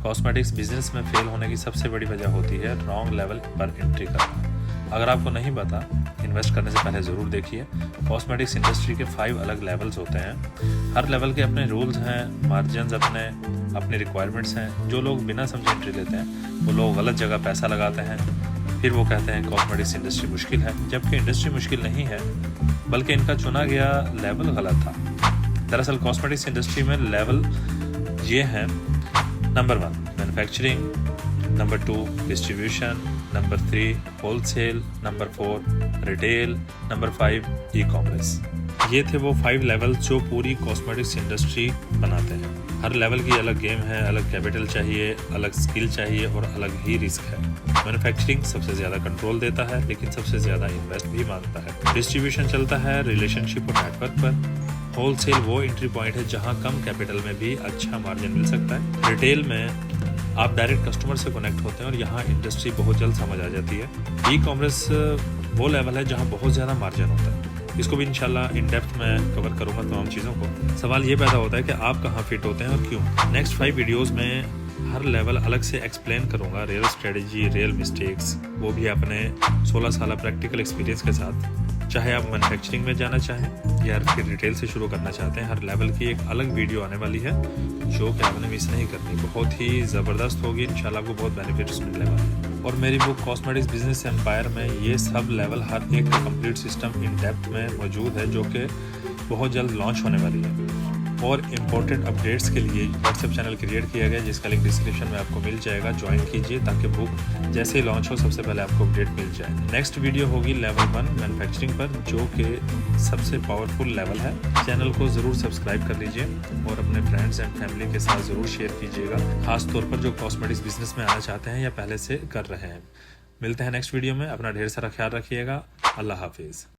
Cosmetics business में fail होने की सबसे बड़ी वजह होती है रॉन्ग लेवल पर एंट्री करना। अगर आपको नहीं पता, इन्वेस्ट करने से पहले ज़रूर देखिए। कॉस्मेटिक्स इंडस्ट्री के 5 अलग लेवल्स होते हैं। हर लेवल के अपने रूल्स हैं, मार्जिन्स अपने रिक्वायरमेंट्स हैं। जो लोग बिना समझे एंट्री लेते हैं वो लोग गलत जगह पैसा लगाते हैं। फिर वो कहते हैं कॉस्मेटिक्स इंडस्ट्री मुश्किल है, जबकि इंडस्ट्री मुश्किल नहीं है, बल्कि इनका चुना गया लेवल गलत था। दरअसल कॉस्मेटिक्स इंडस्ट्री में लेवल ये हैं: number 1 manufacturing, number 2 distribution, number 3 wholesale, number 4 retail, number 5 e commerce. ये थे वो 5 लेवल जो पूरी कॉस्मेटिक्स इंडस्ट्री बनाते हैं। हर लेवल की अलग गेम है, अलग कैपिटल चाहिए, अलग स्किल चाहिए और अलग ही रिस्क है। मैन्युफैक्चरिंग सबसे ज़्यादा कंट्रोल देता है, लेकिन सबसे ज़्यादा इन्वेस्ट भी मांगता है। डिस्ट्रीब्यूशन चलता है रिलेशनशिप और नेटवर्क पर। होलसेल वो एंट्री पॉइंट है जहां कम कैपिटल में भी अच्छा मार्जिन मिल सकता है। रिटेल में आप डायरेक्ट कस्टमर से कनेक्ट होते हैं और यहाँ इंडस्ट्री बहुत जल्द समझ आ जाती है। ई कॉमर्स वो लेवल है जहाँ बहुत ज़्यादा मार्जिन होता है। इसको भी इंशाल्लाह इन डेप्थ में कवर करूँगा तमाम चीज़ों को। सवाल ये पैदा होता है कि आप कहाँ फिट होते हैं और क्यों। नेक्स्ट 5 वीडियोज़ में हर लेवल अलग से एक्सप्लेन करूँगा, रियल स्ट्रेटजी, रियल मिस्टेक्स, वो भी अपने 16 साल प्रैक्टिकल एक्सपीरियंस के साथ। चाहे आप मैन्युफैक्चरिंग में जाना चाहें या फिर रिटेल से शुरू करना चाहते हैं, हर लेवल की एक अलग वीडियो आने वाली है जो कि आपने मिस नहीं करनी। बहुत ही ज़बरदस्त होगी, इंशाल्लाह आपको बहुत बेनिफिट्स मिलने वाले हैं। और मेरी बुक कॉस्मेटिक्स बिजनेस एम्पायर में ये सब लेवल हर एक का कंप्लीट सिस्टम इन डेप्थ में मौजूद है, जो कि बहुत जल्द लॉन्च होने वाली है। और इम्पोर्टेंट अपडेट्स के लिए व्हाट्सएप चैनल क्रिएट किया गया, जिसका लिंक डिस्क्रिप्शन में आपको मिल जाएगा। ज्वाइन कीजिए ताकि बुक जैसे ही लॉन्च हो सबसे पहले आपको अपडेट मिल जाए। नेक्स्ट वीडियो होगी लेवल 1 मैन्युफैक्चरिंग पर, जो कि सबसे पावरफुल लेवल है। चैनल को ज़रूर सब्सक्राइब कर लीजिए और अपने फ्रेंड्स एंड फैमिली के साथ ज़रूर शेयर कीजिएगा, खास तौर पर जो कॉस्मेटिक्स बिजनेस में आना चाहते हैं या पहले से कर रहे हैं। मिलते हैं नेक्स्ट वीडियो में। अपना ढेर सारा ख्याल रखिएगा। अल्लाह हाफिज़।